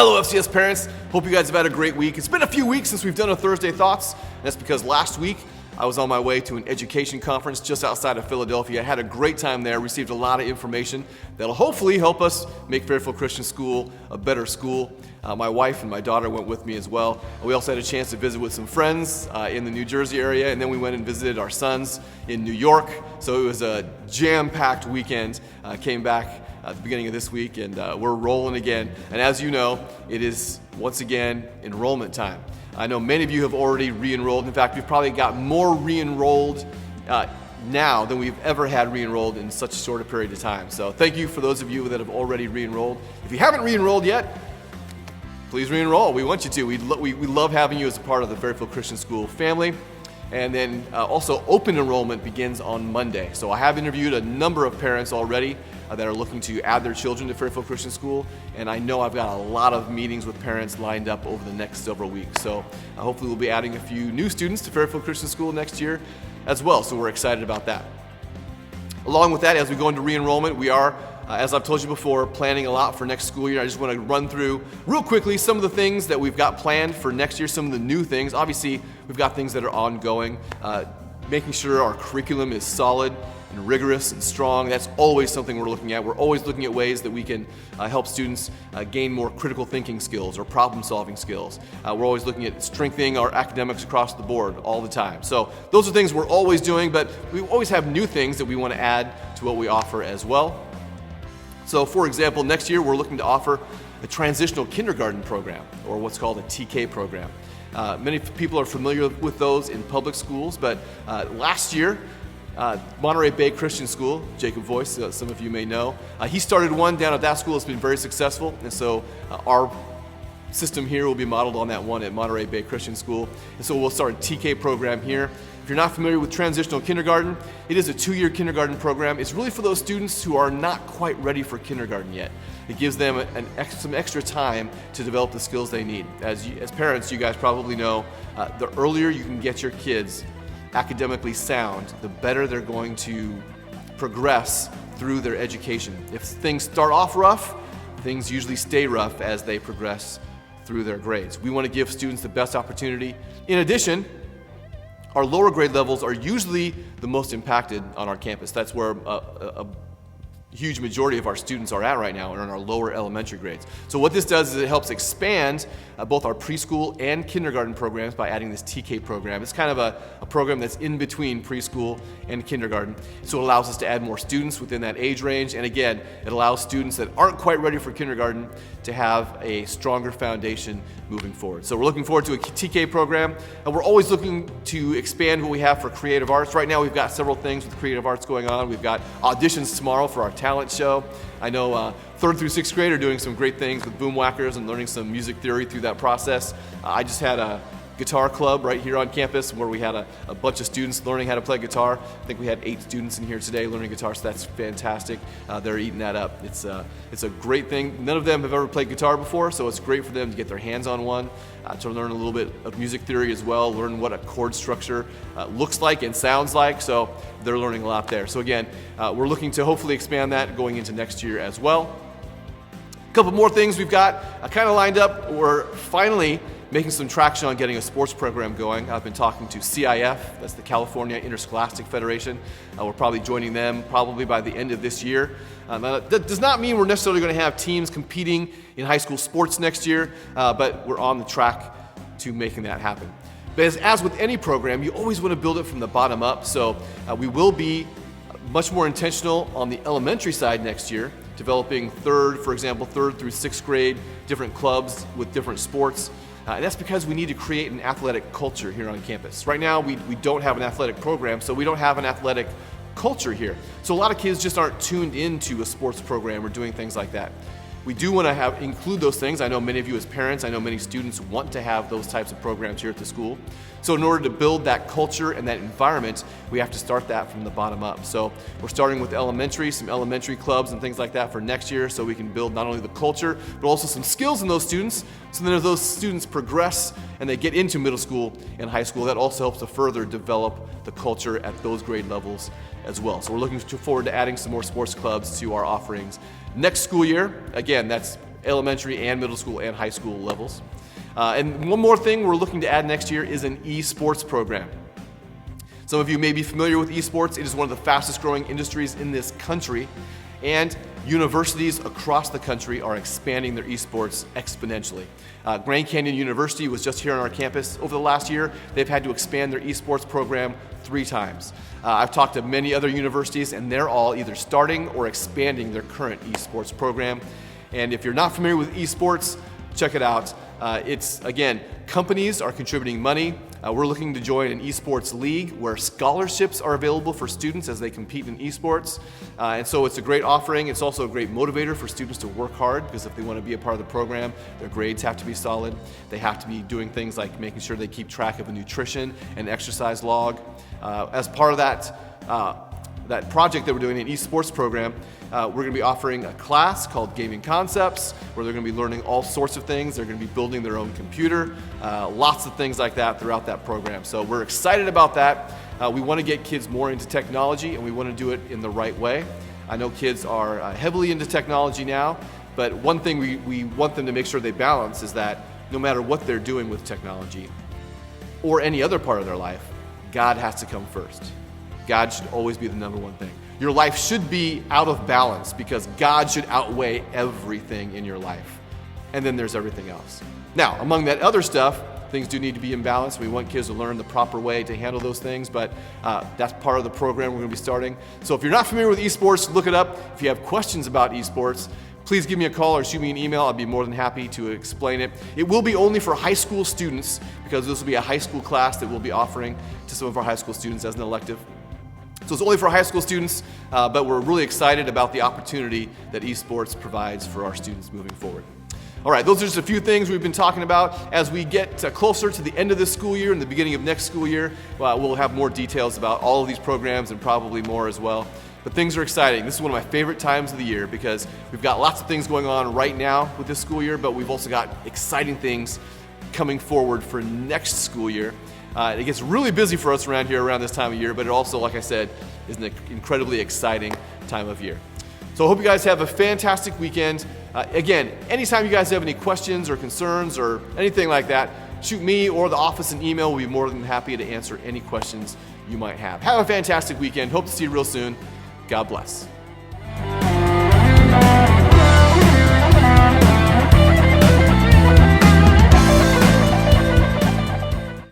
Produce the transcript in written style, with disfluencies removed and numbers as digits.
Hello, FCS parents. Hope you guys have had a great week. It's been a few weeks since we've done a Thursday Thoughts. And that's because last week I was on my way to an education conference just outside of Philadelphia. I had a great time there, received a lot of information that'll hopefully help us make Fairfield Christian School a better school. My wife and my daughter went with me as well. We also had a chance to visit with some friends in the New Jersey area, and then we went and visited our sons in New York. So it was a jam-packed weekend. Came back at the beginning of this week, and we're rolling again. And as you know, it is once again enrollment time. I know many of you have already re-enrolled. In fact, we've probably got more re-enrolled now than we've ever had re-enrolled in such a short a period of time. So thank you for those of you that have already re-enrolled. If you haven't re-enrolled yet, please re-enroll. We want you to. We love having you as a part of the Fairfield Christian School family. And then also open enrollment begins on Monday. So I have interviewed a number of parents already that are looking to add their children to Fairfield Christian School, and I know I've got a lot of meetings with parents lined up over the next several weeks. So hopefully we'll be adding a few new students to Fairfield Christian School next year as well, so we're excited about that. Along with that, as we go into re-enrollment, we are, as I've told you before, planning a lot for next school year. I just want to run through real quickly some of the things that we've got planned for next year, some of the new things. Obviously, we've got things that are ongoing, making sure our curriculum is solid and rigorous and strong. That's always something we're looking at. We're always looking at ways that we can help students gain more critical thinking skills or problem solving skills. We're always looking at strengthening our academics across the board all the time. So those are things we're always doing, but we always have new things that we want to add to what we offer as well. So for example, next year we're looking to offer a transitional kindergarten program, or what's called a TK program. Many people are familiar with those in public schools, but last year, Monterey Bay Christian School, Jacob Voice, some of you may know, he started one down at that school. It's been very successful, and so our system here will be modeled on that one at Monterey Bay Christian School. And so we'll start a TK program here. If you're not familiar with transitional kindergarten, it is a 2-year kindergarten program. It's really for those students who are not quite ready for kindergarten yet. It gives them some extra time to develop the skills they need. As parents, you guys probably know, the earlier you can get your kids academically sound, the better they're going to progress through their education. If things start off rough, things usually stay rough as they progress through their grades. We want to give students the best opportunity. In addition, our lower grade levels are usually the most impacted on our campus. That's where a huge majority of our students are at right now, are in our lower elementary grades. So what this does is it helps expand both our preschool and kindergarten programs by adding this TK program. It's kind of a program that's in between preschool and kindergarten. So it allows us to add more students within that age range. And again, it allows students that aren't quite ready for kindergarten to have a stronger foundation moving forward. So we're looking forward to a TK program, and we're always looking to expand what we have for creative arts. Right now we've got several things with creative arts going on. We've got auditions tomorrow for our talent show. I know 3rd through 6th grade are doing some great things with boom whackers and learning some music theory through that process. I just had a guitar club right here on campus where we had a bunch of students learning how to play guitar. I think we had 8 students in here today learning guitar, so that's fantastic. They're eating that up. It's a great thing. None of them have ever played guitar before, so it's great for them to get their hands on one, to learn a little bit of music theory as well, learn what a chord structure looks like and sounds like, so they're learning a lot there. So again, we're looking to hopefully expand that going into next year as well. A couple more things we've got kind of lined up. We're finally making some traction on getting a sports program going. I've been talking to CIF, that's the California Interscholastic Federation. We're probably joining them probably by the end of this year. That does not mean we're necessarily going to have teams competing in high school sports next year, but we're on the track to making that happen. But as with any program, you always want to build it from the bottom up. So we will be much more intentional on the elementary side next year, developing for example, 3rd through 6th grade, different clubs with different sports. And that's because we need to create an athletic culture here on campus. Right now, we don't have an athletic program, so we don't have an athletic culture here. So a lot of kids just aren't tuned into a sports program or doing things like that. We do want to include those things. I know many of you as parents, I know many students want to have those types of programs here at the school. So in order to build that culture and that environment, we have to start that from the bottom up. So we're starting with some elementary clubs and things like that for next year, so we can build not only the culture, but also some skills in those students. So then as those students progress and they get into middle school and high school, that also helps to further develop the culture at those grade levels as well. So we're looking forward to adding some more sports clubs to our offerings next school year. Again, that's elementary and middle school and high school levels. And one more thing we're looking to add next year is an esports program. Some of you may be familiar with esports. It is one of the fastest growing industries in this country, and universities across the country are expanding their esports exponentially. Grand Canyon University was just here on our campus. Over the last year, they've had to expand their esports program 3 times. I've talked to many other universities, and they're all either starting or expanding their current esports program. And if you're not familiar with esports, check it out. Again, companies are contributing money. We're looking to join an esports league where scholarships are available for students as they compete in esports. And so it's a great offering. It's also a great motivator for students to work hard, because if they want to be a part of the program, their grades have to be solid. They have to be doing things like making sure they keep track of a nutrition and exercise log. As part of that project that we're doing, an esports program, we're going to be offering a class called Gaming Concepts, where they're going to be learning all sorts of things. They're going to be building their own computer, lots of things like that throughout that program. So we're excited about that. We want to get kids more into technology, and we want to do it in the right way. I know kids are heavily into technology now, but one thing we want them to make sure they balance is that no matter what they're doing with technology or any other part of their life, God has to come first. God should always be the number one thing. Your life should be out of balance because God should outweigh everything in your life. And then there's everything else. Now, among that other stuff, things do need to be in balance. We want kids to learn the proper way to handle those things, but that's part of the program we're going to be starting. So if you're not familiar with esports, look it up. If you have questions about esports, please give me a call or shoot me an email. I'd be more than happy to explain it. It will be only for high school students, because this will be a high school class that we'll be offering to some of our high school students as an elective. So it's only for high school students, but we're really excited about the opportunity that esports provides for our students moving forward. All right, those are just a few things we've been talking about. As we get closer to the end of this school year and the beginning of next school year, we'll have more details about all of these programs and probably more as well. But things are exciting. This is one of my favorite times of the year because we've got lots of things going on right now with this school year, but we've also got exciting things coming forward for next school year. It gets really busy for us around here around this time of year, but it also, like I said, is an incredibly exciting time of year. So I hope you guys have a fantastic weekend. Again, anytime you guys have any questions or concerns or anything like that, shoot me or the office an email. We'll be more than happy to answer any questions you might have. Have a fantastic weekend. Hope to see you real soon. God bless.